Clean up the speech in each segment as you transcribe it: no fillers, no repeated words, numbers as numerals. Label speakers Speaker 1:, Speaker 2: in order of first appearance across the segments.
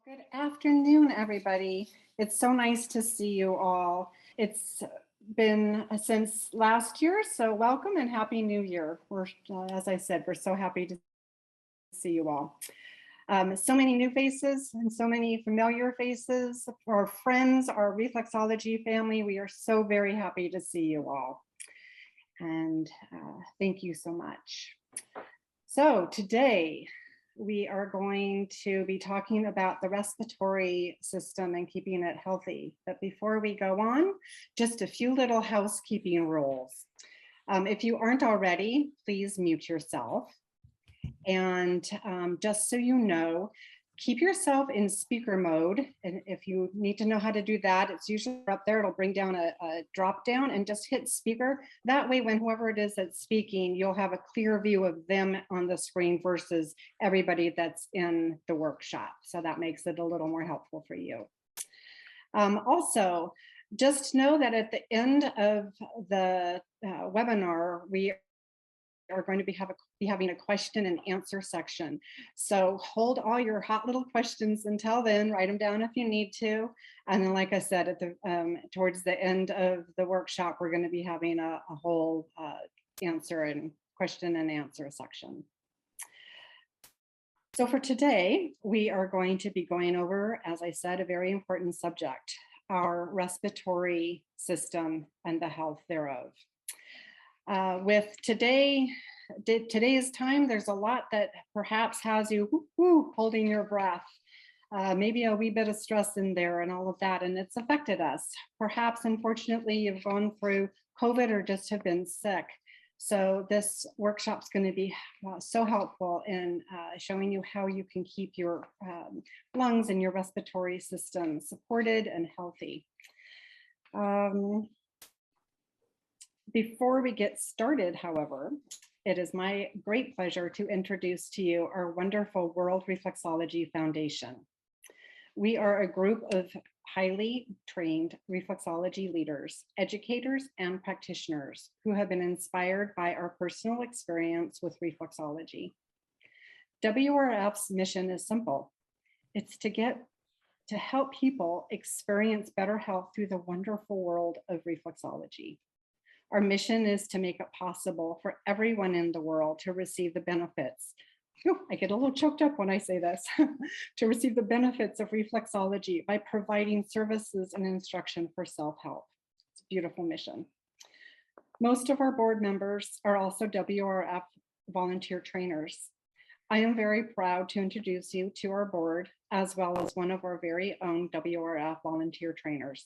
Speaker 1: Good afternoon, everybody. It's so nice to see you all. It's been since last year, so welcome and Happy New Year. As I said, we're so happy to see you all. So many new faces and so many familiar faces. Our friends, our Reflexology family, we are so very happy to see you all. And thank you so much. So today, we are going to be talking about the respiratory system and keeping it healthy. But before we go on, just a few little housekeeping rules. If you aren't already, please mute yourself. And just so you know, keep yourself in speaker mode. And if you need to know how to do that, it's usually up there. It'll bring down a drop down and just hit speaker. That way, when whoever it is that's speaking, you'll have a clear view of them on the screen versus everybody that's in the workshop. So that makes it a little more helpful for you. Also, just know that at the end of the webinar, we are going to be having a question and answer section. So hold all your hot little questions until then, write them down if you need to. And then, like I said, at the towards the end of the workshop, we're going to be having a whole question and answer section. So for today, we are going to be going over, as I said, a very important subject, our respiratory system and the health thereof. With today's time, there's a lot that perhaps has you holding your breath, maybe a wee bit of stress in there and all of that, and it's affected us. Perhaps, unfortunately, you've gone through COVID or just have been sick. So this workshop's going to be so helpful in showing you how you can keep your lungs and your respiratory system supported and healthy. Before we get started, however, it is my great pleasure to introduce to you our wonderful World Reflexology Foundation. We are a group of highly trained reflexology leaders, educators, and practitioners who have been inspired by our personal experience with reflexology. WRF's mission is simple. It's to help people experience better health through the wonderful world of reflexology. Our mission is to make it possible for everyone in the world to receive the benefits. I get a little choked up when I say this, to receive the benefits of reflexology by providing services and instruction for self-help. It's a beautiful mission. Most of our board members are also WRF volunteer trainers. I am very proud to introduce you to our board, as well as one of our very own WRF volunteer trainers.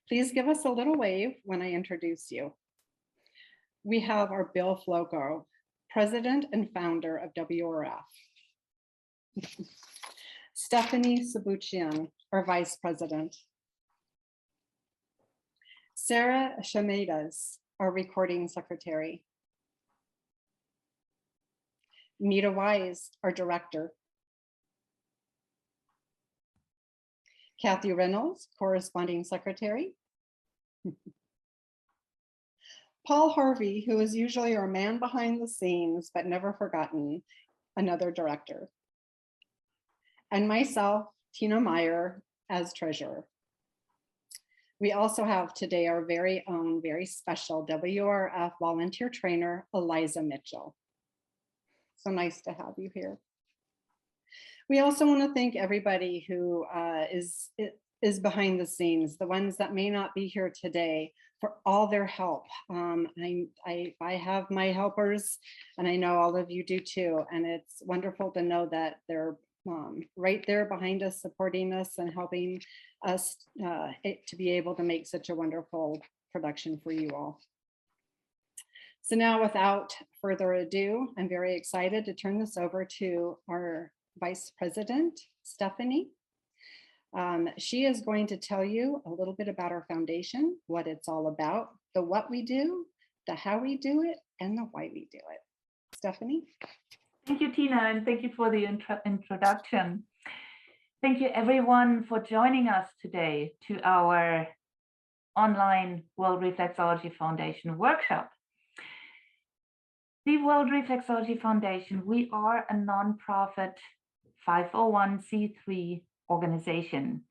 Speaker 1: Please give us a little wave when I introduce you. We have our Bill Floco, president and founder of WRF. Stephanie Sabuchian, our vice president. Sarah Shamedas, our recording secretary. Nita Wise, our director. Kathy Reynolds, corresponding secretary. Paul Harvey, who is usually our man behind the scenes, but never forgotten, another director. And myself, Tina Meyer, as treasurer. We also have today our very own, very special WRF volunteer trainer, Eliza Mitchell. So nice to have you here. We also want to thank everybody who is behind the scenes, the ones that may not be here today, for all their help. I have my helpers, and I know all of you do too. And it's wonderful to know that they're right there behind us, supporting us and helping us to be able to make such a wonderful production for you all. So now, without further ado, I'm very excited to turn this over to our Vice President, Stephanie. She is going to tell you a little bit about our foundation, what it's all about, the what we do, the how we do it, and the why we do it. Stephanie?
Speaker 2: Thank you, Tina, and thank you for the introduction. Thank you, everyone, for joining us today to our online World Reflexology Foundation workshop. The World Reflexology Foundation, we are a nonprofit 501c3 organization.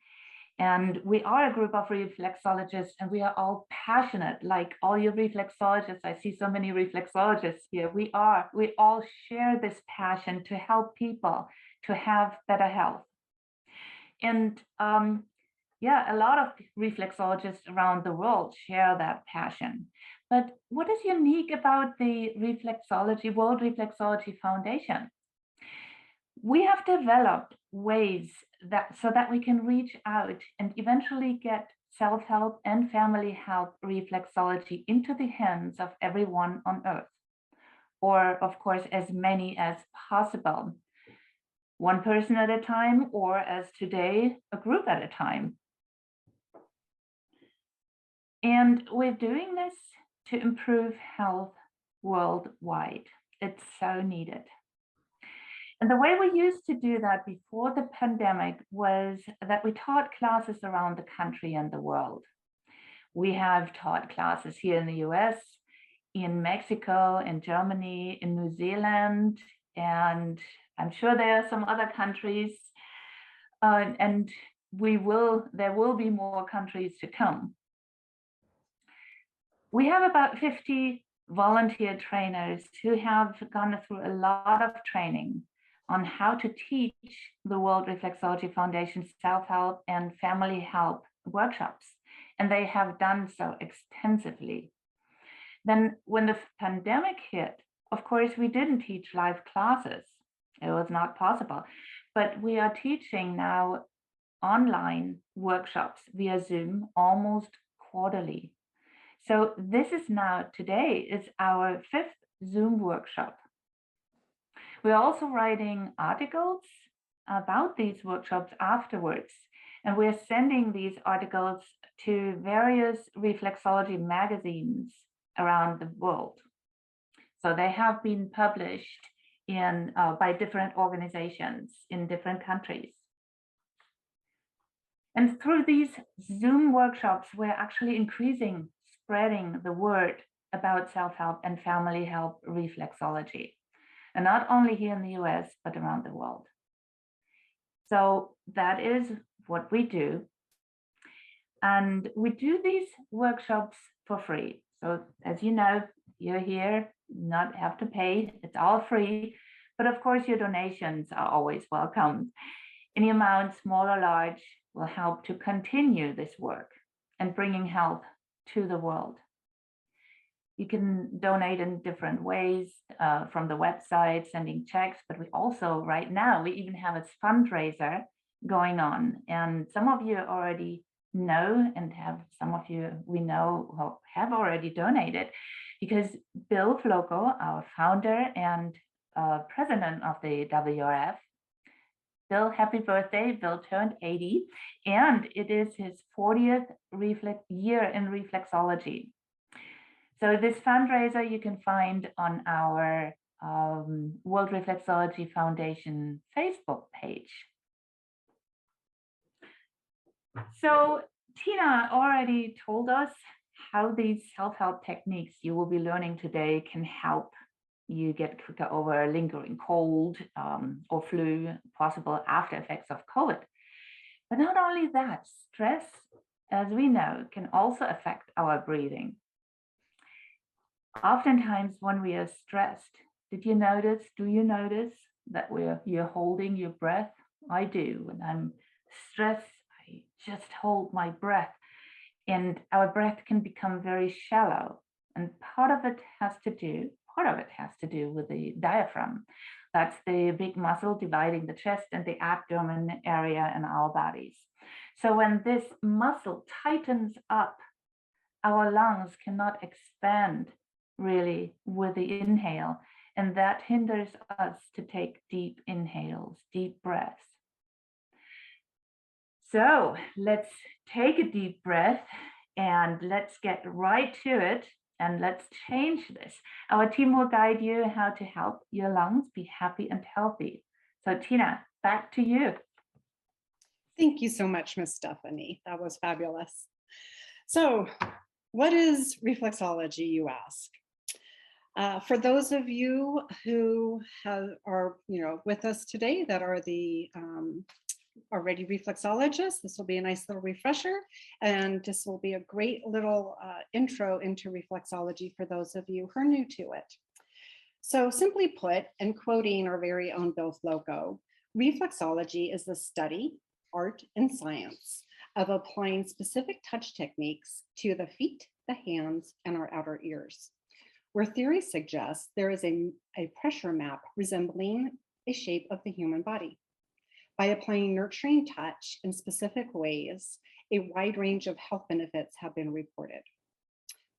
Speaker 2: And we are a group of reflexologists, and we are all passionate, like all your reflexologists. I see so many reflexologists here. We all share this passion to help people to have better health. And yeah, a lot of reflexologists around the world share that passion. But what is unique about the Reflexology, World Reflexology Foundation? We have developed ways so that we can reach out and eventually get self-help and family help reflexology into the hands of everyone on earth, or of course, as many as possible. One person at a time, or as today, a group at a time. And we're doing this to improve health worldwide. It's so needed. And the way we used to do that before the pandemic was that we taught classes around the country and the world. We have taught classes here in the US, in Mexico, in Germany, in New Zealand, and I'm sure there are some other countries, and there will be more countries to come. We have about 50 volunteer trainers who have gone through a lot of training on how to teach the World Reflexology Foundation self-help and family help workshops, and they have done so extensively. Then when the pandemic hit, of course, we didn't teach live classes. It was not possible, but we are teaching now online workshops via Zoom almost quarterly. So this is now, today is our 5th Zoom workshop. We're also writing articles about these workshops afterwards, and we're sending these articles to various reflexology magazines around the world. So they have been published by different organizations in different countries. And through these Zoom workshops, we're actually spreading the word about self-help and family help reflexology. And not only here in the US, but around the world. So that is what we do. And we do these workshops for free. So as you know, you're here, not have to pay, it's all free. But of course, your donations are always welcome. Any amount, small or large, will help to continue this work and bringing health to the world. You can donate in different ways from the website, sending checks, but we also, right now, we even have a fundraiser going on. And some of you already know, and some of you we know have already donated, because Bill Floco, our founder and president of the WRF, Bill, happy birthday. Bill turned 80, and it is his 40th year in reflexology. So this fundraiser you can find on our World Reflexology Foundation Facebook page. So Tina already told us how these self-help techniques you will be learning today can help you get quicker over lingering cold or flu, possible after effects of COVID. But not only that, stress, as we know, can also affect our breathing. Oftentimes when we are stressed, do you notice that you're holding your breath? I do. When I'm stressed, I just hold my breath, and our breath can become very shallow. And part of it has to do with the diaphragm. That's the big muscle dividing the chest and the abdomen area in our bodies. So when this muscle tightens up, our lungs cannot expand really with the inhale, and that hinders us to take deep inhales, deep breaths. So let's take a deep breath and let's get right to it, and let's change this. Our team will guide you how to help your lungs be happy and healthy. So Tina, back to you.
Speaker 1: Thank you so much, Ms. Stephanie. That was fabulous. So what is reflexology, you ask? For those of you who are with us today that are the already reflexologists, this will be a nice little refresher, and this will be a great little intro into reflexology for those of you who are new to it. So simply put, and quoting our very own Bill Floco, reflexology is the study, art, and science of applying specific touch techniques to the feet, the hands, and our outer ears, where theory suggests there is a pressure map resembling a shape of the human body. By applying nurturing touch in specific ways, a wide range of health benefits have been reported.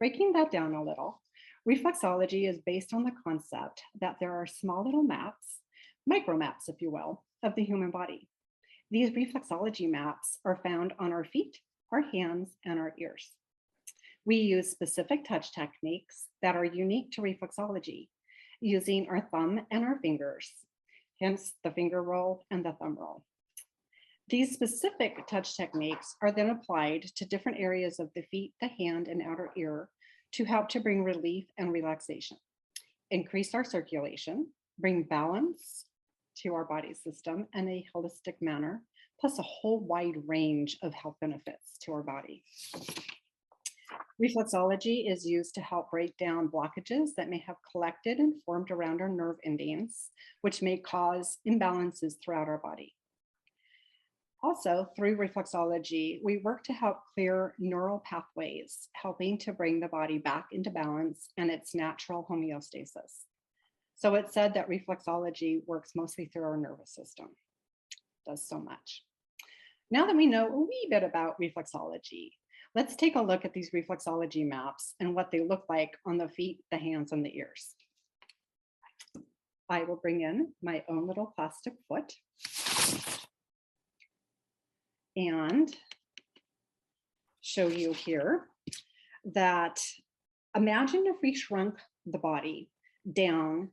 Speaker 1: Breaking that down a little, reflexology is based on the concept that there are small little maps, micro maps, if you will, of the human body. These reflexology maps are found on our feet, our hands, and our ears. We use specific touch techniques that are unique to reflexology, using our thumb and our fingers, hence the finger roll and the thumb roll. These specific touch techniques are then applied to different areas of the feet, the hand, and outer ear to help to bring relief and relaxation, increase our circulation, bring balance to our body system in a holistic manner, plus a whole wide range of health benefits to our body. Reflexology is used to help break down blockages that may have collected and formed around our nerve endings, which may cause imbalances throughout our body. Also, through reflexology, we work to help clear neural pathways, helping to bring the body back into balance and its natural homeostasis. So it's said that reflexology works mostly through our nervous system. It does so much. Now that we know a wee bit about reflexology, let's take a look at these reflexology maps and what they look like on the feet, the hands, and the ears. I will bring in my own little plastic foot and show you here that imagine if we shrunk the body down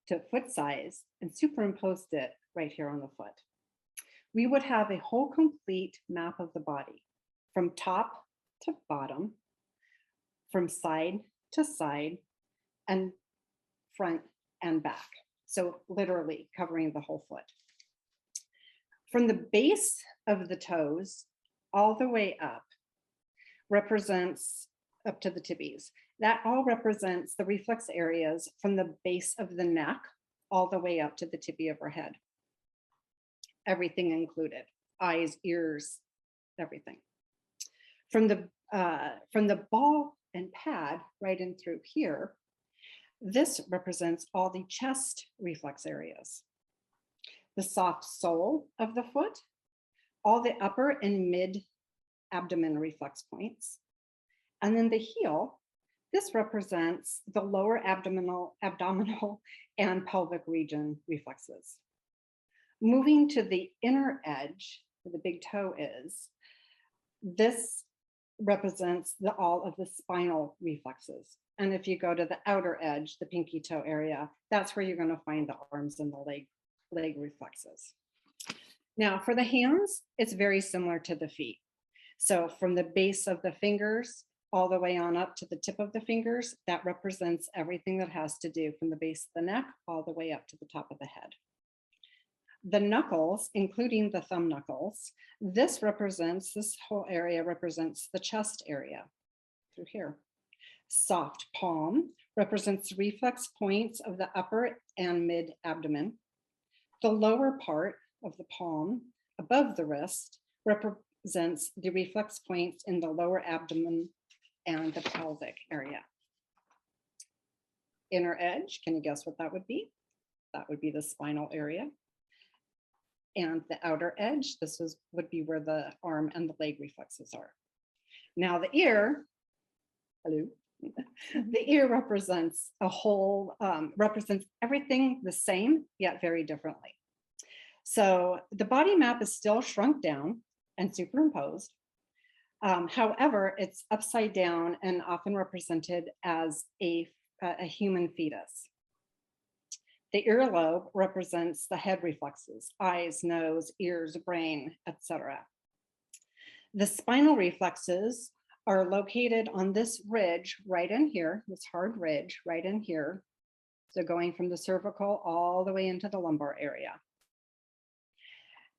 Speaker 1: to foot size and superimposed it right here on the foot. We would have a whole complete map of the body from top to bottom, from side to side, and front and back. So literally covering the whole foot. From the base of the toes all the way up represents up to the tibbies. That all represents the reflex areas from the base of the neck all the way up to the tibia of our head. Everything included, eyes, ears, everything. From the ball and pad right in through here, this represents all the chest reflex areas. The soft sole of the foot, all the upper and mid abdomen reflex points. And then the heel, this represents the lower abdominal and pelvic region reflexes. Moving to the inner edge, where the big toe is, this represents all of the spinal reflexes. And if you go to the outer edge, the pinky toe area, that's where you're going to find the arms and the leg reflexes. Now for the hands, it's very similar to the feet. So from the base of the fingers all the way on up to the tip of the fingers, that represents everything that has to do from the base of the neck all the way up to the top of the head. The knuckles, including the thumb knuckles, this whole area represents the chest area through here. Soft palm represents reflex points of the upper and mid abdomen. The lower part of the palm above the wrist represents the reflex points in the lower abdomen and the pelvic area. Inner edge, can you guess what that would be? That would be the spinal area. And the outer edge, would be where the arm and the leg reflexes are. Now the ear, hello, the ear represents represents everything the same, yet very differently. So the body map is still shrunk down and superimposed. However, it's upside down and often represented as a human fetus. The earlobe represents the head reflexes, eyes, nose, ears, brain, etc. The spinal reflexes are located on this ridge right in here, this hard ridge right in here. So going from the cervical all the way into the lumbar area.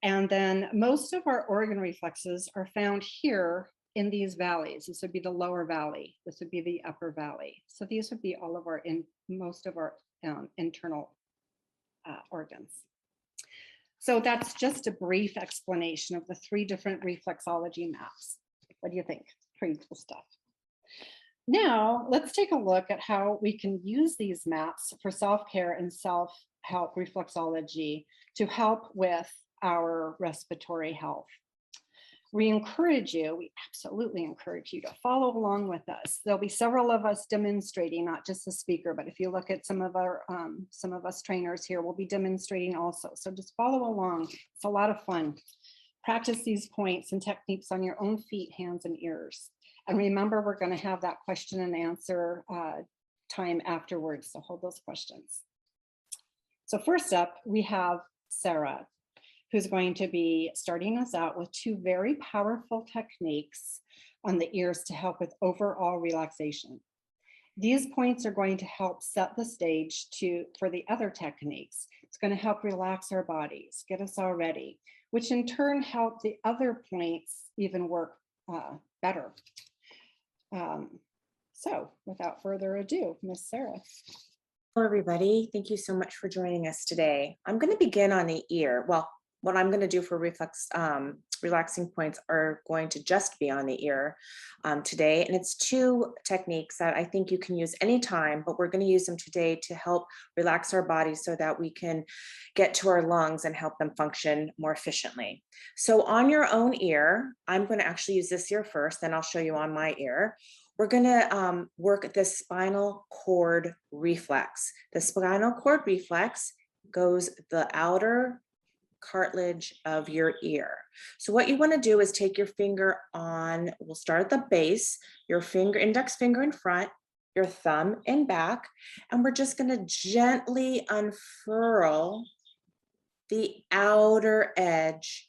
Speaker 1: And then most of our organ reflexes are found here in these valleys. This would be the lower valley. This would be the upper valley. So these would be all of our, most of our internal organs. So that's just a brief explanation of the 3 different reflexology maps. What do you think? Pretty cool stuff. Now, let's take a look at how we can use these maps for self-care and self-help reflexology to help with our respiratory health. We absolutely encourage you to follow along with us. There'll be several of us demonstrating, not just the speaker, but if you look at some of us trainers here, we'll be demonstrating also. So just follow along. It's a lot of fun. Practice these points and techniques on your own feet, hands, and ears. And remember, we're going to have that question and answer time afterwards. So hold those questions. So first up, we have Sarah, who's going to be starting us out with 2 very powerful techniques on the ears to help with overall relaxation. These points are going to help set the stage for the other techniques. It's going to help relax our bodies, get us all ready, which in turn help the other points even work better. So without further ado, Miss Sarah.
Speaker 3: Hello, everybody. Thank you so much for joining us today. I'm going to begin on the ear. Well, what I'm going to do for relaxing points are going to just be on the ear today. And it's 2 techniques that I think you can use anytime, but we're going to use them today to help relax our bodies so that we can get to our lungs and help them function more efficiently. So on your own ear, I'm going to actually use this ear first, then I'll show you on my ear. We're going to work the spinal cord reflex. The spinal cord reflex goes the outer cartilage of your ear. So what you want to do is take your finger on, we'll start at the base, your index finger in front, your thumb in back, and we're just going to gently unfurl the outer edge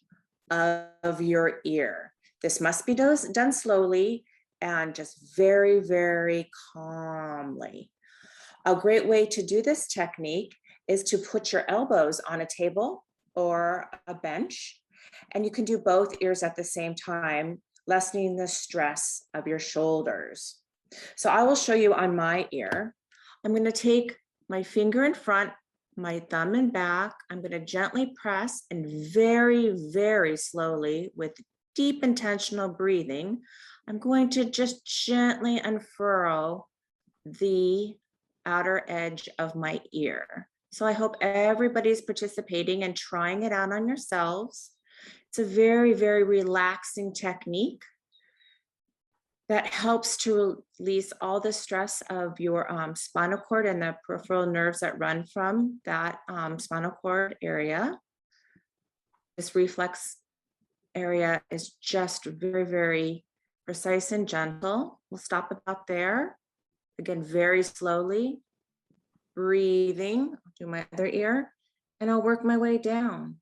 Speaker 3: of your ear. This must be done slowly and just very, very calmly. A great way to do this technique is to put your elbows on a table or a bench, and you can do both ears at the same time, lessening the stress of your shoulders. So I will show you on my ear. I'm going to take my finger in front, my thumb in back. I'm going to gently press and very, very slowly with deep intentional breathing, I'm going to just gently unfurl the outer edge of my ear. So I hope everybody's participating and trying it out on yourselves. It's a very, very relaxing technique that helps to release all the stress of your spinal cord and the peripheral nerves that run from that spinal cord area. This reflex area is just very, very precise and gentle. We'll stop about there. Again, very slowly. Breathing, I'll do my other ear, and I'll work my way down.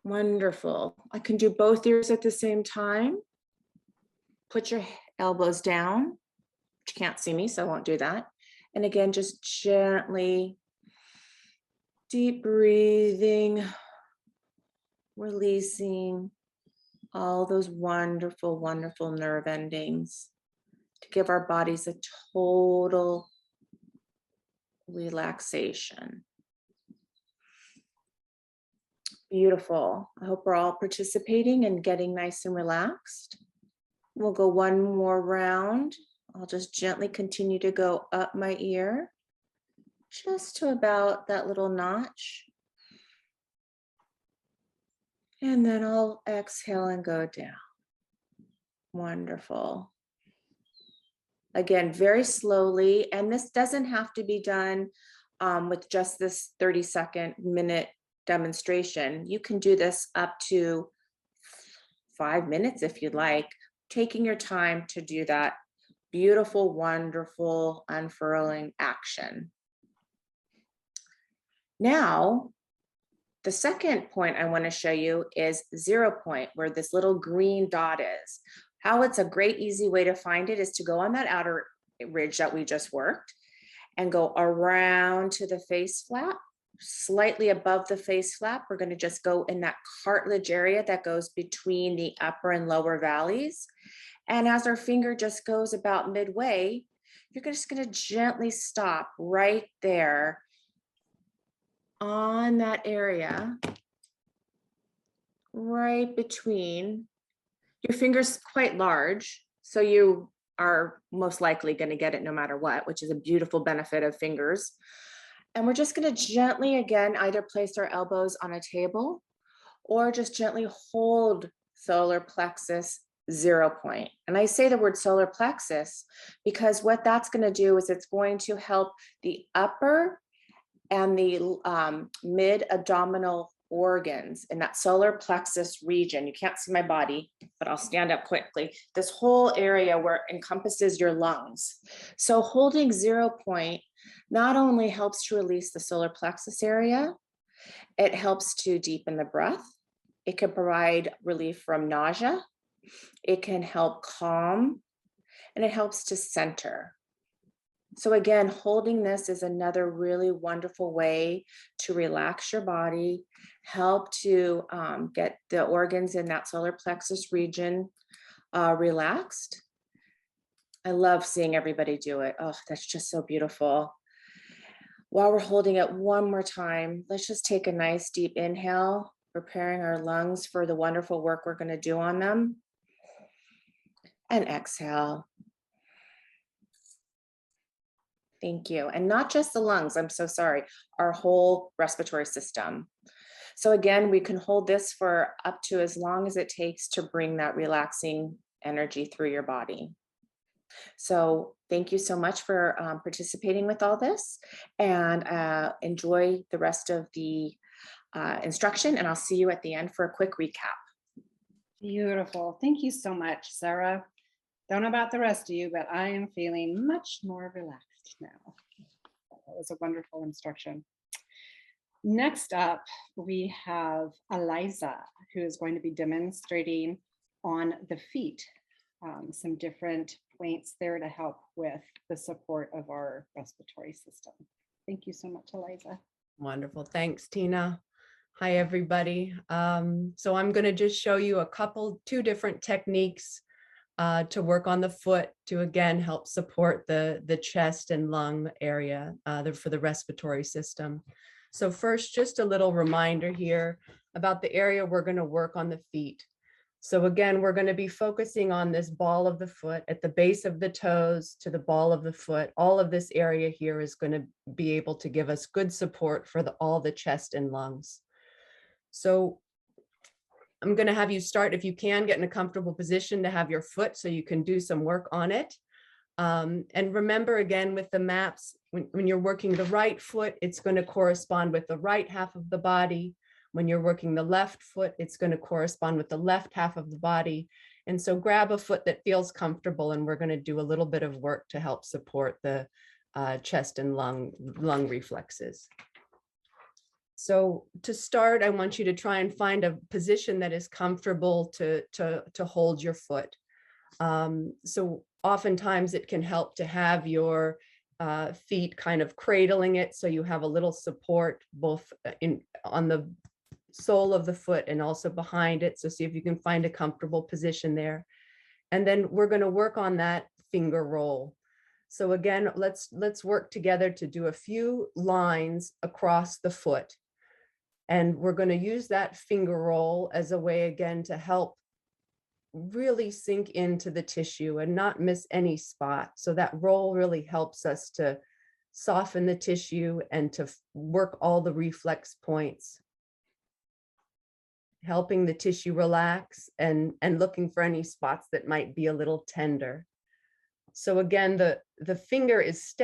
Speaker 3: Wonderful. I can do both ears at the same time. Put your elbows down. You can't see me, so I won't do that. And again, just gently, deep breathing, releasing all those wonderful, wonderful nerve endings to give our bodies a total relaxation. Beautiful. I hope we're all participating and getting nice and relaxed. We'll go one more round. I'll just gently continue to go up my ear, just to about that little notch. And then I'll exhale and go down. Wonderful. Again, very slowly, and this doesn't have to be done with just this 30-minute demonstration. You can do this up to 5 minutes if you'd like, taking your time to do that beautiful, wonderful unfurling action. Now, the second point I want to show you is 0 point, where this little green dot is. How it's a great, easy way to find it is to go on that outer ridge that we just worked and go around to the face flap slightly above the face flap. We're going to just go in that cartilage area that goes between the upper and lower valleys. And as our finger just goes about midway, you're just going to gently stop right there on that area, right between. Your finger's quite large, so you are most likely going to get it no matter what, which is a beautiful benefit of fingers. And we're just going to gently, again, either place our elbows on a table or just gently hold solar plexus 0 point. And I say the word solar plexus because what that's going to do is it's going to help the upper and the mid-abdominal organs in that solar plexus region. You can't see my body, but I'll stand up quickly. This whole area where it encompasses your lungs. So holding 0 point not only helps to release the solar plexus area, it helps to deepen the breath. It can provide relief from nausea. It can help calm, and it helps to center. So again, holding this is another really wonderful way to relax your body, help to get the organs in that solar plexus region relaxed. I love seeing everybody do it. Oh, that's just so beautiful. While we're holding it one more time, let's just take a nice deep inhale, preparing our lungs for the wonderful work we're going to do on them. And exhale. Thank you. And not just the lungs, I'm so sorry, our whole respiratory system. So again, we can hold this for up to as long as it takes to bring that relaxing energy through your body. So thank you so much for participating with all this, and enjoy the rest of the instruction, and I'll see you at the end for a quick recap.
Speaker 1: Beautiful. Thank you so much, Sarah. Don't know about the rest of you, but I am feeling much more relaxed now. That was a wonderful instruction. Next up, we have Eliza, who is going to be demonstrating on the feet, some different points there to help with the support of our respiratory system. Thank you so much, Eliza.
Speaker 4: Wonderful. Thanks, Tina. Hi, everybody. So I'm going to just show you two different techniques to work on the foot to, again, help support the chest and lung area for the respiratory system. So first, just a little reminder here about the area we're going to work on the feet. So again, we're going to be focusing on this ball of the foot at the base of the toes to the ball of the foot. All of this area here is going to be able to give us good support for all the chest and lungs. So I'm going to have you start, if you can, get in a comfortable position to have your foot so you can do some work on it. And remember, again, with the maps, when you're working the right foot, it's going to correspond with the right half of the body. When you're working the left foot, it's going to correspond with the left half of the body. And so grab a foot that feels comfortable, and we're going to do a little bit of work to help support the chest and lung reflexes. So to start, I want you to try and find a position that is comfortable to hold your foot. So oftentimes it can help to have your feet kind of cradling it, so you have a little support both on the sole of the foot and also behind it. So see if you can find a comfortable position there. And then we're going to work on that finger roll. So again, let's work together to do a few lines across the foot. And we're going to use that finger roll as a way, again, to help really sink into the tissue and not miss any spot. So that roll really helps us to soften the tissue and to work all the reflex points, helping the tissue relax and looking for any spots that might be a little tender. So again, the finger is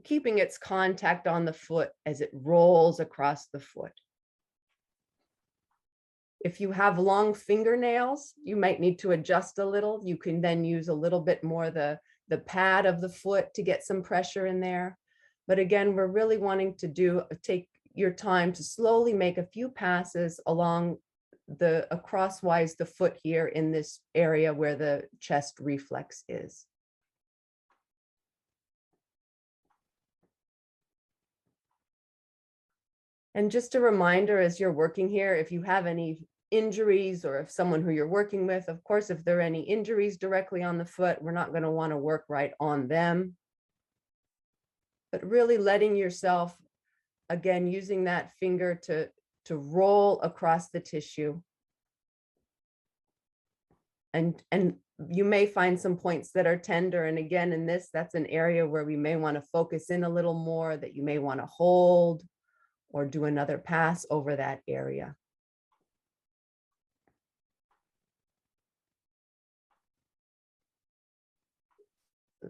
Speaker 4: keeping its contact on the foot as it rolls across the foot. If you have long fingernails, you might need to adjust a little. You can then use a little bit more the pad of the foot to get some pressure in there. But again, we're really wanting to take your time to slowly make a few passes along crosswise the foot here in this area where the chest reflex is. And just a reminder, as you're working here, if you have any injuries or if someone who you're working with, of course, if there are any injuries directly on the foot, we're not going to want to work right on them. But really letting yourself, again, using that finger to roll across the tissue. And you may find some points that are tender. And again, in this, that's an area where we may want to focus in a little more, that you may want to hold or do another pass over that area.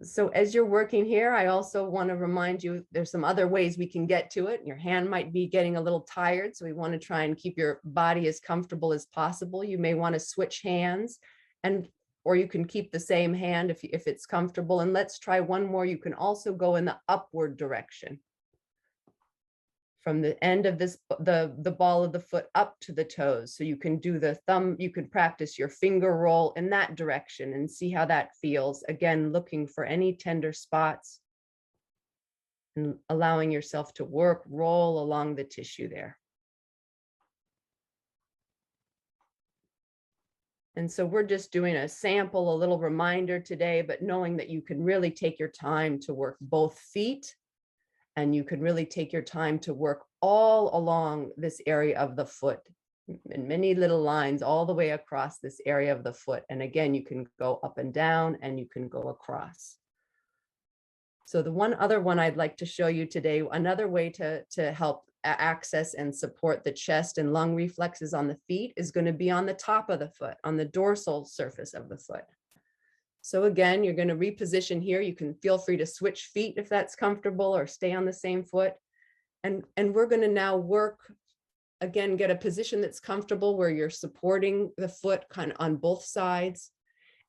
Speaker 4: So as you're working here, I also want to remind you, there's some other ways we can get to it. Your hand might be getting a little tired, so we want to try and keep your body as comfortable as possible. You may want to switch hands, or you can keep the same hand if it's comfortable. And let's try one more. You can also go in the upward direction. From the end of this, the ball of the foot up to the toes. So you can do the thumb, you could practice your finger roll in that direction and see how that feels. Again, looking for any tender spots and allowing yourself to roll along the tissue there. And so we're just doing a sample, a little reminder today, but knowing that you can really take your time to work both feet. And you can really take your time to work all along this area of the foot in many little lines all the way across this area of the foot. And again, you can go up and down and you can go across. So the one other one I'd like to show you today, another way to help access and support the chest and lung reflexes on the feet is going to be on the top of the foot, on the dorsal surface of the foot. So again, you're going to reposition here. You can feel free to switch feet if that's comfortable or stay on the same foot. And we're going to now work, again, get a position that's comfortable where you're supporting the foot kind of on both sides.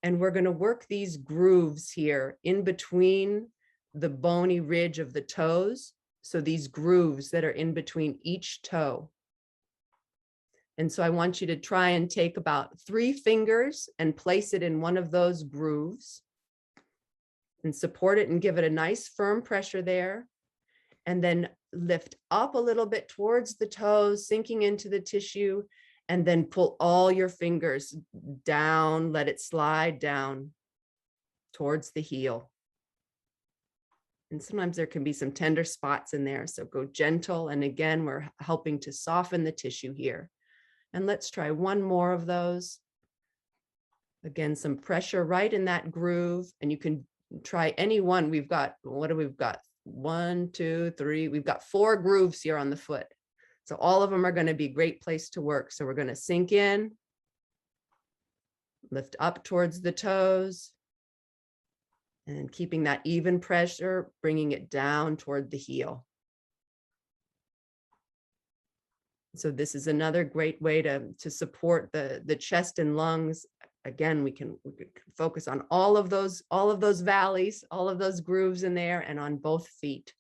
Speaker 4: And we're going to work these grooves here in between the bony ridge of the toes. So these grooves that are in between each toe. And so I want you to try and take about 3 fingers and place it in one of those grooves and support it and give it a nice firm pressure there. And then lift up a little bit towards the toes, sinking into the tissue, and then pull all your fingers down, let it slide down towards the heel. And sometimes there can be some tender spots in there. So go gentle. And again, we're helping to soften the tissue here. And let's try one more of those. Again, some pressure right in that groove. And you can try any one. We've got, what do we've got? 1, 2, 3. We've got 4 grooves here on the foot. So all of them are going to be a great place to work. So we're going to sink in, lift up towards the toes, and keeping that even pressure, bringing it down toward the heel. So this is another great way to support the chest and lungs. Again, we can focus on all of those valleys, all of those grooves in there, and on both feet.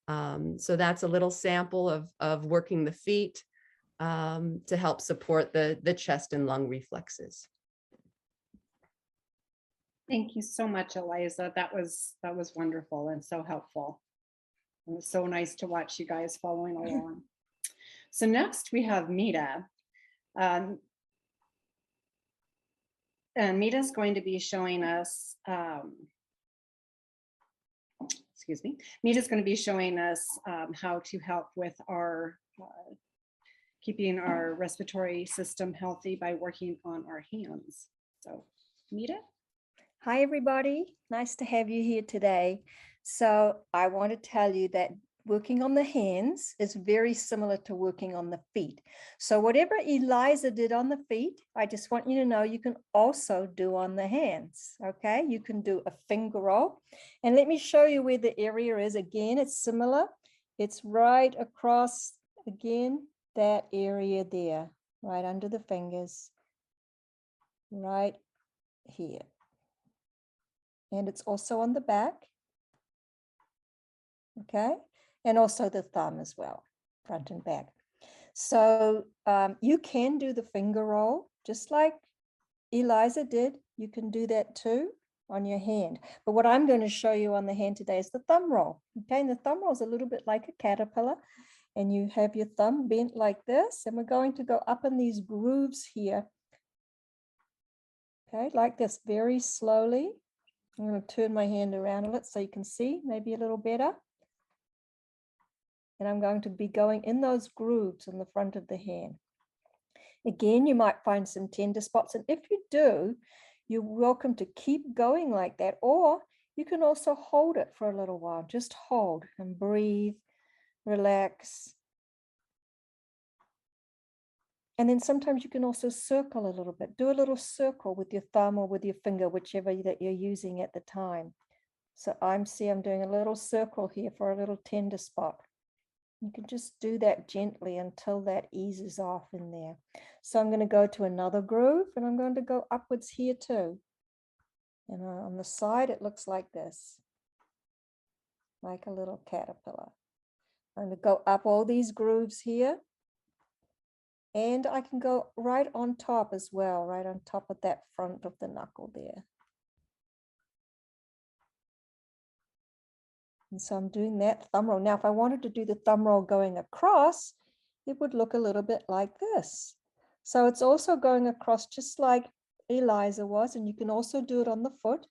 Speaker 4: So that's a little sample of working the feet to help support the chest and lung reflexes.
Speaker 1: Thank you so much, Eliza. That was wonderful and so helpful. It was so nice to watch you guys following along. So next we have Mita. And Mita's going to be showing us, Mita's going to be showing us how to help with our keeping our respiratory system healthy by working on our hands. So Mita.
Speaker 5: Hi, everybody. Nice to have you here today. So I want to tell you that working on the hands is very similar to working on the feet. So whatever Eliza did on the feet, I just want you to know you can also do on the hands. Okay, you can do a finger roll. And let me show you where the area is. Again, it's similar. It's right across, again, that area there, right under the fingers, right here. And it's also on the back. Okay, and also the thumb as well, front and back. So you can do the finger roll just like Eliza did. You can do that too on your hand. But what I'm going to show you on the hand today is the thumb roll. Okay, and the thumb roll is a little bit like a caterpillar. and you have your thumb bent like this, and we're going to go up in these grooves here. Okay, like this, very slowly. I'm going to turn my hand around a little so you can see maybe a little better. And I'm going to be going in those grooves on the front of the hand. Again, you might find some tender spots, and if you do, you're welcome to keep going like that, or you can also hold it for a little while. Just hold and breathe, relax. And then sometimes you can also circle a little bit. Do a little circle with your thumb or with your finger, whichever that you're using at the time. So I'm doing a little circle here for a little tender spot. You can just do that gently until that eases off in there. So I'm going to go to another groove, and I'm going to go upwards here too. And on the side, it looks like this, like a little caterpillar. I'm going to go up all these grooves here. And I can go right on top as well, right on top of that front of the knuckle there. And so I'm doing that thumb roll. Now, if I wanted to do the thumb roll going across, it would look a little bit like this. So it's also going across just like Eliza was, and you can also do it on the foot.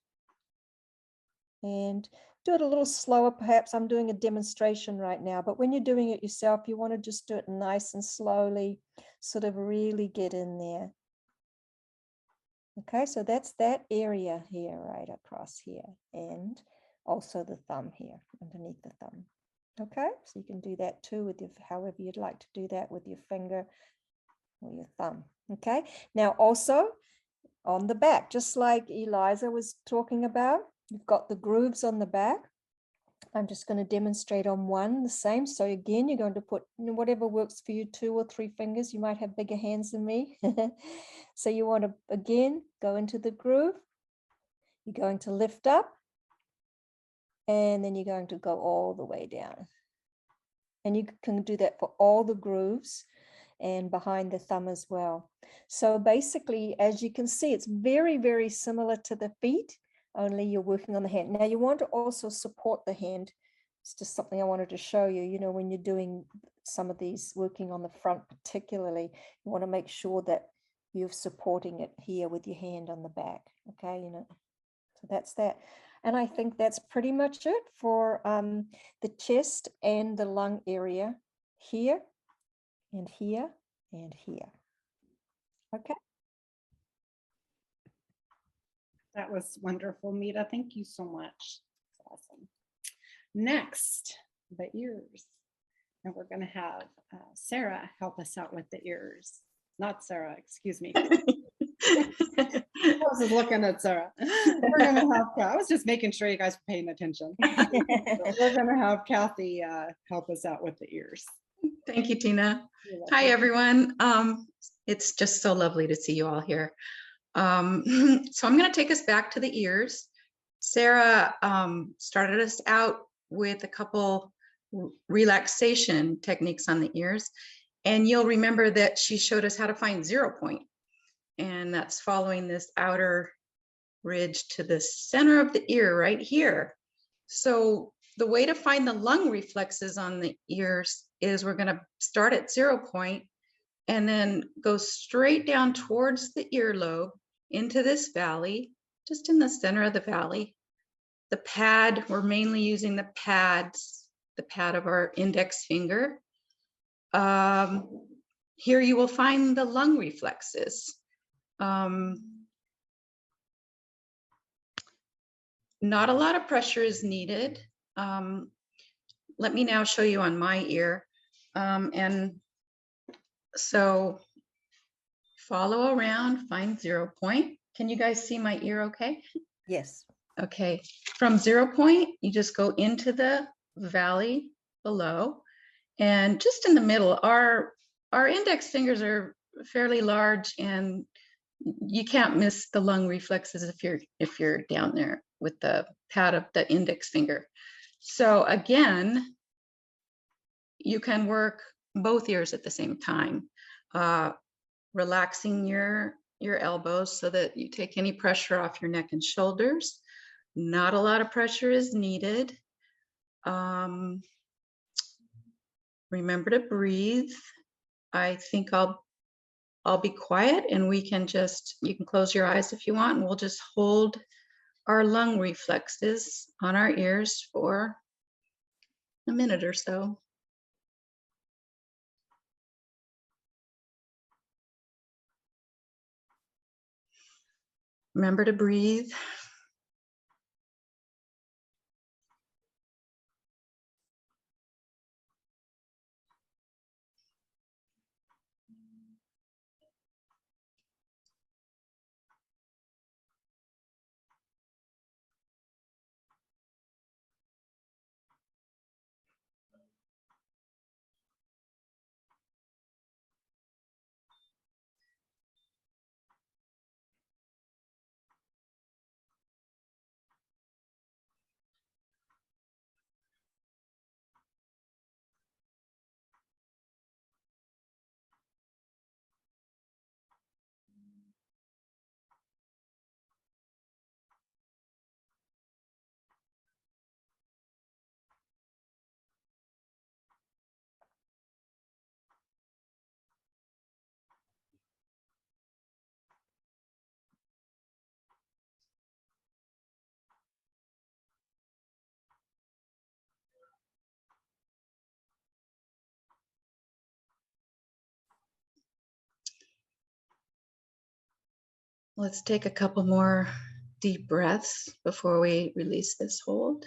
Speaker 5: And do it a little slower, perhaps. I'm doing a demonstration right now, but when you're doing it yourself, you want to just do it nice and slowly, sort of really get in there. Okay, so that's that area here, right across here, and also the thumb here, underneath the thumb. Okay, so you can do that too with your, however you'd like to do that with your finger or your thumb. Okay, now also on the back, just like Eliza was talking about, you've got the grooves on the back. I'm just going to demonstrate on one the same. So again, you're going to put whatever works for you, 2 or 3 fingers. You might have bigger hands than me. So you want to, again, go into the groove. You're going to lift up, and then you're going to go all the way down. And you can do that for all the grooves and behind the thumb as well. So basically, as you can see, it's very, very similar to the feet, only you're working on the hand. Now you want to also support the hand. It's just something I wanted to show you, you know, when you're doing some of these, working on the front particularly, you want to make sure that you're supporting it here with your hand on the back. Okay, you know, so that's that. And I think that's pretty much it for the chest and the lung area here and here and here. Okay.
Speaker 1: That was wonderful, Mita. Thank you so much. That's awesome. Next, the ears. And we're going to have Sarah help us out with the ears. Not Sarah, excuse me. I was looking at Sarah. We're going to have, I was just making sure you guys were paying attention. So we're going to have Kathy help us out with the ears.
Speaker 6: Thank you, Tina. Hi, everyone. It's just so lovely to see you all here. So I'm going to take us back to the ears. Sarah started us out with a couple relaxation techniques on the ears. And you'll remember that she showed us how to find 0 point. And that's following this outer ridge to the center of the ear right here. So the way to find the lung reflexes on the ears is we're going to start at 0 point and then go straight down towards the earlobe into this valley, just in the center of the valley. The pad, we're mainly using the pads, the pad of our index finger. Here you will find the lung reflexes. Not a lot of pressure is needed. Let me now show you on my ear. And so follow around, find 0 point. Can you guys see my ear okay?
Speaker 5: Yes.
Speaker 6: Okay, from 0 point, you just go into the valley below, and just in the middle, our index fingers are fairly large, and you can't miss the lung reflexes if you're down there with the pad of the index finger. So again, you can work both ears at the same time, relaxing your elbows so that you take any pressure off your neck and shoulders. Not a lot of pressure is needed. remember to breathe. I think I'll be quiet and we can you can close your eyes if you want, and we'll just hold our lung reflexes on our ears for a minute or so. Remember to breathe. Let's take a couple more deep breaths before we release this hold.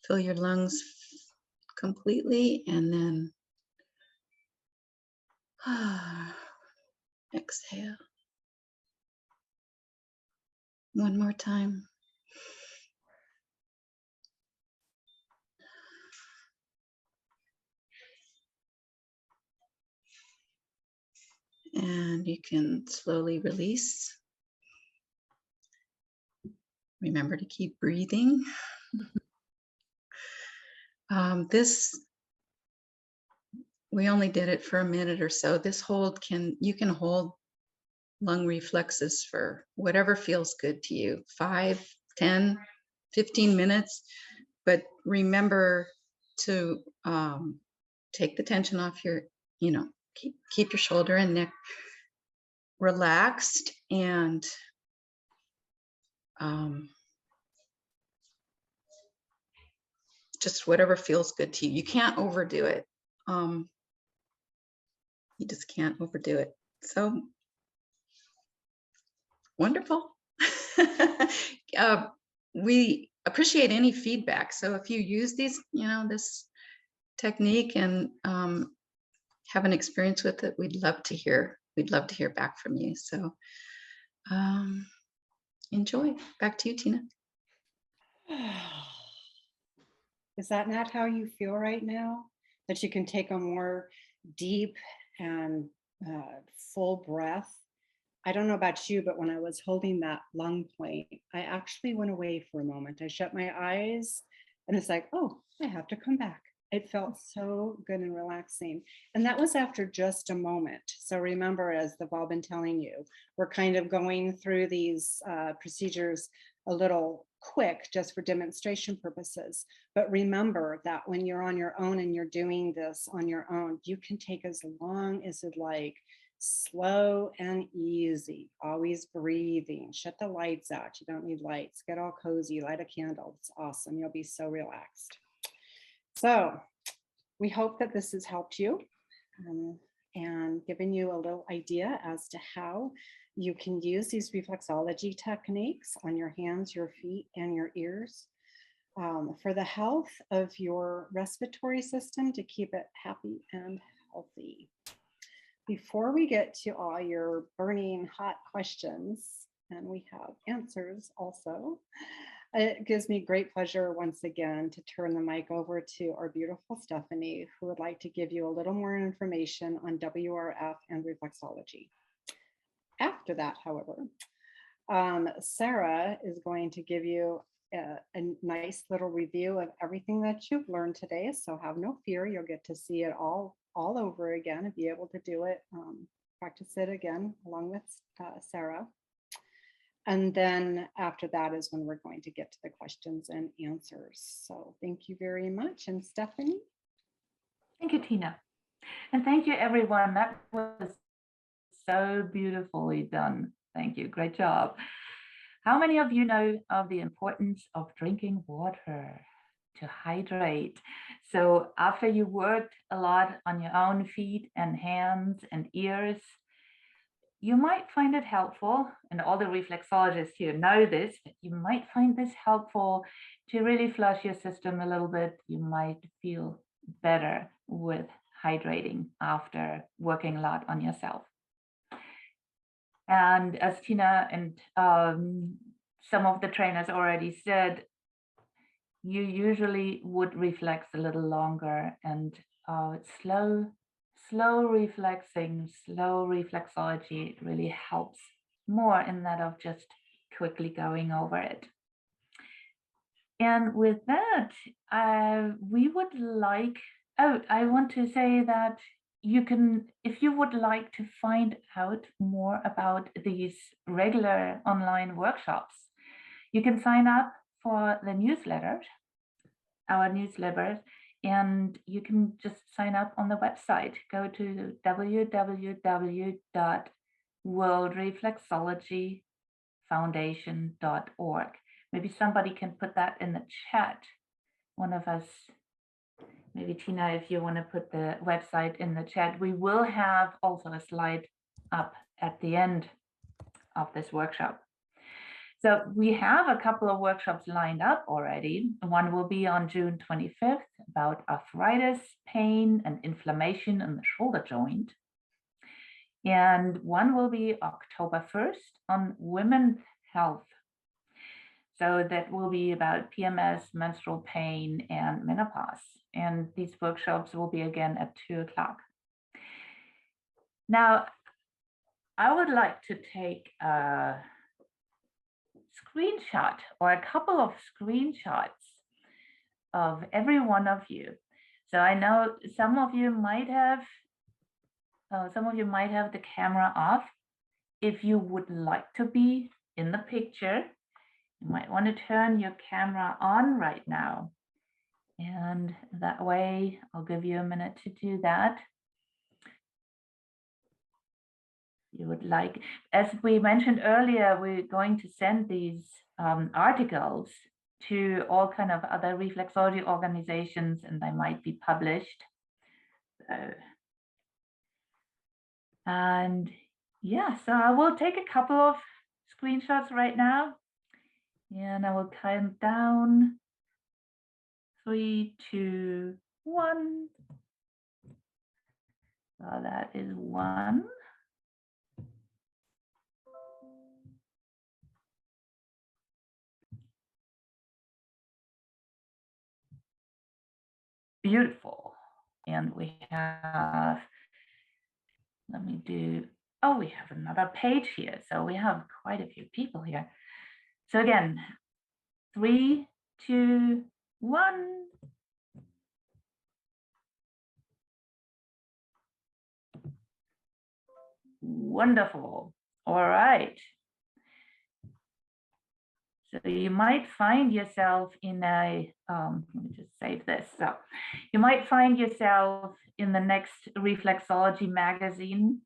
Speaker 6: Fill your lungs completely and then exhale. One more time. And you can slowly release. Remember to keep breathing. We only did it for a minute or so. This hold you can hold lung reflexes for whatever feels good to you, 5, 10, 15 minutes. But remember to take the tension off your, keep your shoulder and neck relaxed, and just whatever feels good to you. You can't overdo it. You just can't overdo it. So wonderful. We appreciate any feedback. So if you use these, this technique and have an experience with it, we'd love to hear back from you. So enjoy. Back to you, Tina.
Speaker 1: Is that not how you feel right now? That you can take a more deep and full breath? I don't know about you, but when I was holding that lung point, I actually went away for a moment. I shut my eyes and it's like, oh, I have to come back. It felt so good and relaxing. And that was after just a moment. So remember, as they've all been telling you, we're kind of going through these procedures a little quick just for demonstration purposes. But remember that when you're on your own and you're doing this on your own, you can take as long as it like. Slow and easy, always breathing. Shut the lights out. You don't need lights. Get all cozy, light a candle. It's awesome. You'll be so relaxed. So we hope that this has helped you and given you a little idea as to how you can use these reflexology techniques on your hands, your feet, and your ears for the health of your respiratory system, to keep it happy and healthy. Before we get to all your burning hot questions, and we have answers also, it gives me great pleasure once again to turn the mic over to our beautiful Stephanie, who would like to give you a little more information on WRF and reflexology. After that, however, Sarah is going to give you a nice little review of everything that you've learned today. So have no fear, you'll get to see it all over again and be able to do it, practice it again along with Sarah. And then after that is when we're going to get to the questions and answers. So thank you very much. And Stephanie?
Speaker 2: Thank you, Tina. And thank you, everyone. That was so beautifully done. Thank you. Great job. How many of you know of the importance of drinking water to hydrate? So after you worked a lot on your own feet and hands and ears, you might find it helpful, and all the reflexologists here know this, but you might find this helpful to really flush your system a little bit. You might feel better with hydrating after working a lot on yourself. And as Tina and some of the trainers already said, you usually would reflex a little longer, and slow reflexology really helps more in that of just quickly going over it. And with that, we would like, I want to say that you can, if you would like to find out more about these regular online workshops, you can sign up for the newsletters, our newsletters, and you can just sign up on the website. Go to www.worldreflexologyfoundation.org. Maybe somebody can put that in the chat. One of us, maybe Tina, if you want to put the website in the chat. We will have also a slide up at the end of this workshop. So we have a couple of workshops lined up already. One will be on June 25th about arthritis, pain, and inflammation in the shoulder joint. And one will be October 1st on women's health. So that will be about PMS, menstrual pain, and menopause. And these workshops will be again at 2 o'clock. Now, I would like to take a screenshot or a couple of screenshots of every one of you. So I know some of you might have the camera off. If you would like to be in the picture, you might want to turn your camera on right now. And that way, I'll give you a minute to do that. You would like, as we mentioned earlier, we're going to send these articles to all kind of other reflexology organizations, and they might be published. And yeah, so I will take a couple of screenshots right now, and I will count down 3, 2, 1. So that is 1. Beautiful. And we have, let me do, oh, we have another page here. So we have quite a few people here. So again, 3, 2, 1. Wonderful. All right. So you might find yourself in a, let me just save this. So you might find yourself in the next Reflexology magazine,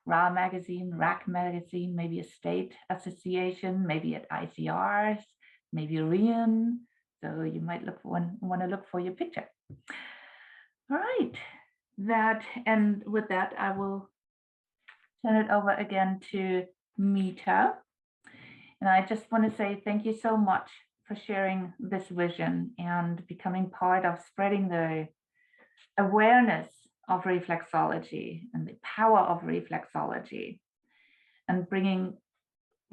Speaker 2: RA magazine, RAC magazine, maybe a state association, maybe at ICRs, maybe RIAN. So you might want to look for your picture. All right. And with that, I will turn it over again to Mita. And I just want to say thank you so much for sharing this vision and becoming part of spreading the awareness of reflexology and the power of reflexology and bringing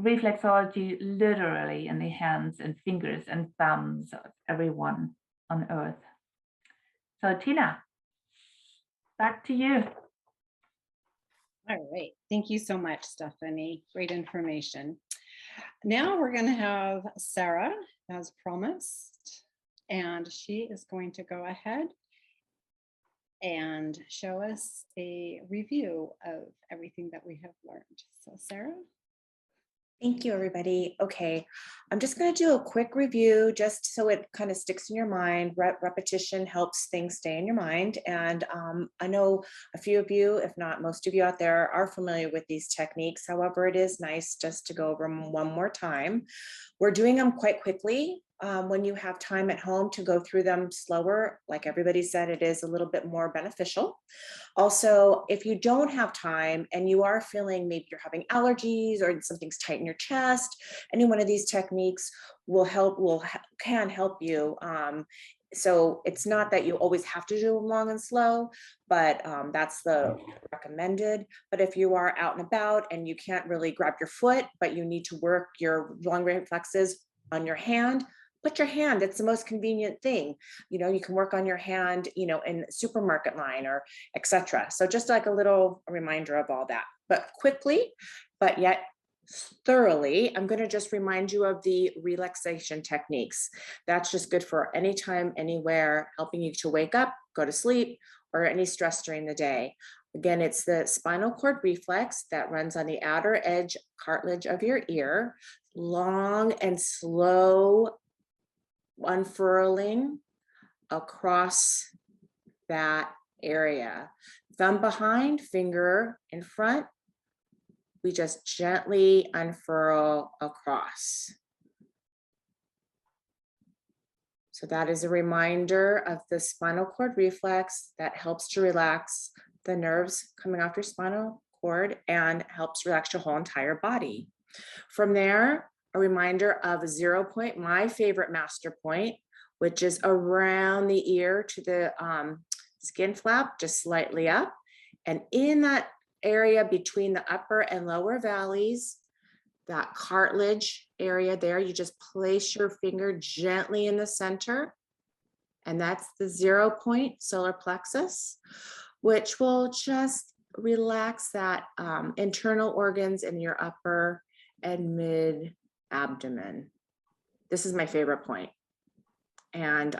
Speaker 2: reflexology literally in the hands and fingers and thumbs of everyone on earth. So Tina, back to you.
Speaker 1: All right. Thank you so much, Stephanie. Great information. Now we're going to have Sarah, as promised, and she is going to go ahead and show us a review of everything that we have learned. So Sarah.
Speaker 3: Thank you, everybody. Okay, I'm just going to do a quick review just so it kind of sticks in your mind. Repetition helps things stay in your mind. And I know a few of you, if not most of you out there, are familiar with these techniques. However, it is nice just to go over them one more time. We're doing them quite quickly. When you have time at home to go through them slower, like everybody said, it is a little bit more beneficial. Also, if you don't have time and you are feeling maybe you're having allergies or something's tight in your chest, any one of these techniques can help you. So it's not that you always have to do them long and slow, but that's the recommended. But if you are out and about and you can't really grab your foot, but you need to work your long reflexes on your hand, put your hand, it's the most convenient thing. You know, you can work on your hand, you know, in supermarket line or etc. So just like a little reminder of all that, but quickly, but yet thoroughly, I'm going to just remind you of the relaxation techniques. That's just good for anytime, anywhere, helping you to wake up, go to sleep, or any stress during the day. Again, it's the spinal cord reflex that runs on the outer edge cartilage of your ear, long and slow unfurling across that area. Thumb behind, finger in front. We just gently unfurl across. So that is a reminder of the spinal cord reflex that helps to relax the nerves coming off your spinal cord and helps relax your whole entire body. From there, a reminder of a 0 point, my favorite master point, which is around the ear to the skin flap, just slightly up. And in that area between the upper and lower valleys, that cartilage area there, you just place your finger gently in the center. And that's the 0 point solar plexus, which will just relax that internal organs in your upper and mid abdomen. This is my favorite point. And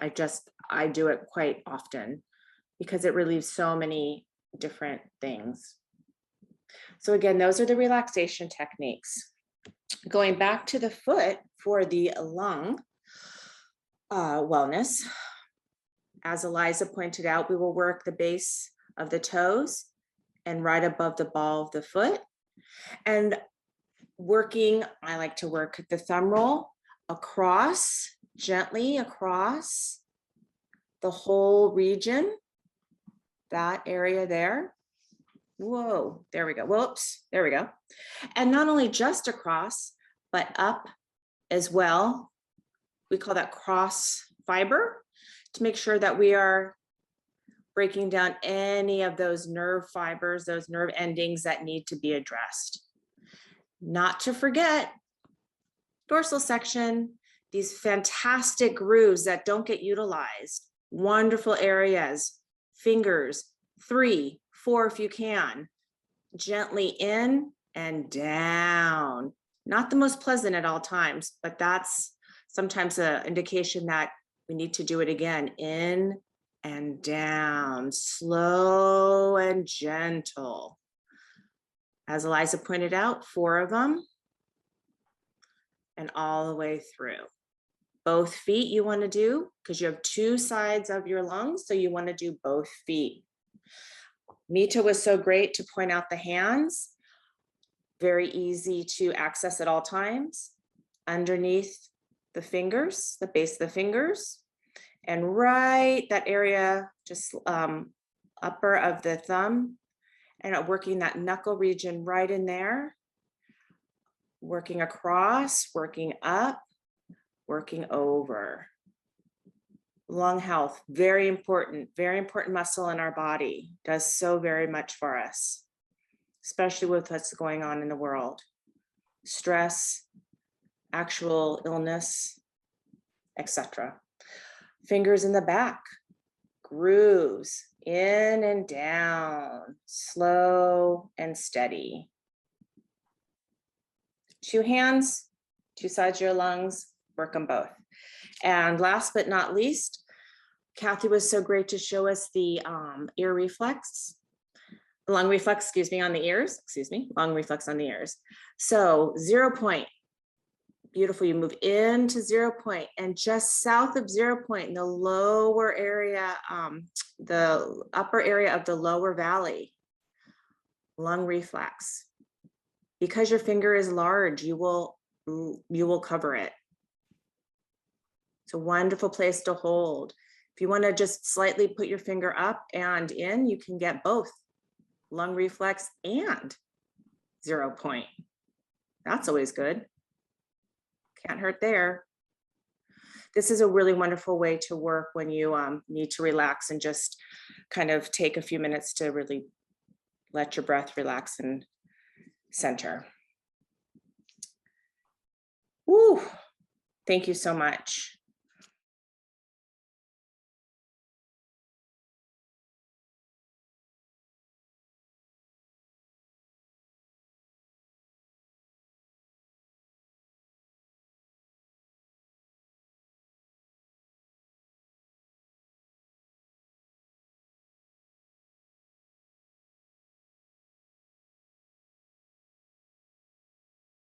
Speaker 3: I do it quite often because it relieves so many different things. So again, those are the relaxation techniques. Going back to the foot for the lung wellness, as Eliza pointed out, we will work the base of the toes and right above the ball of the foot. And I like to work the thumb roll across, gently across the whole region, that area there. Whoa, there we go. Whoops, there we go. And not only just across, but up as well. We call that cross fiber to make sure that we are breaking down any of those nerve fibers, those nerve endings that need to be addressed. Not to forget dorsal section, these fantastic grooves that don't get utilized, wonderful areas, fingers, 3, 4 if you can, gently in and down. Not the most pleasant at all times, but that's sometimes an indication that we need to do it again, in and down, slow and gentle. As Eliza pointed out, 4 of them, and all the way through. Both feet you want to do, because you have 2 sides of your lungs, so you want to do both feet. Mita was so great to point out the hands, very easy to access at all times, underneath the fingers, the base of the fingers, and right that area, just upper of the thumb, and working that knuckle region right in there, working across, working up, working over. Lung health, very important muscle in our body, does so very much for us, especially with what's going on in the world. Stress, actual illness, etc. Fingers in the back, grooves, in and down, slow and steady. 2 hands, 2 sides of your lungs, work them both. And last but not least, Kathy was so great to show us the ear reflex. lung reflex, excuse me, on the ears, lung reflex on the ears. So 0 point, beautiful. You move into 0 point, and just south of 0 point in the lower area, the upper area of the lower valley, lung reflex. Because your finger is large, you will cover it. It's a wonderful place to hold. If you want to just slightly put your finger up and in, you can get both lung reflex and 0 point. That's always good. Can't hurt there. This is a really wonderful way to work when you need to relax and just kind of take a few minutes to really let your breath relax and center. Woo. Thank you so much.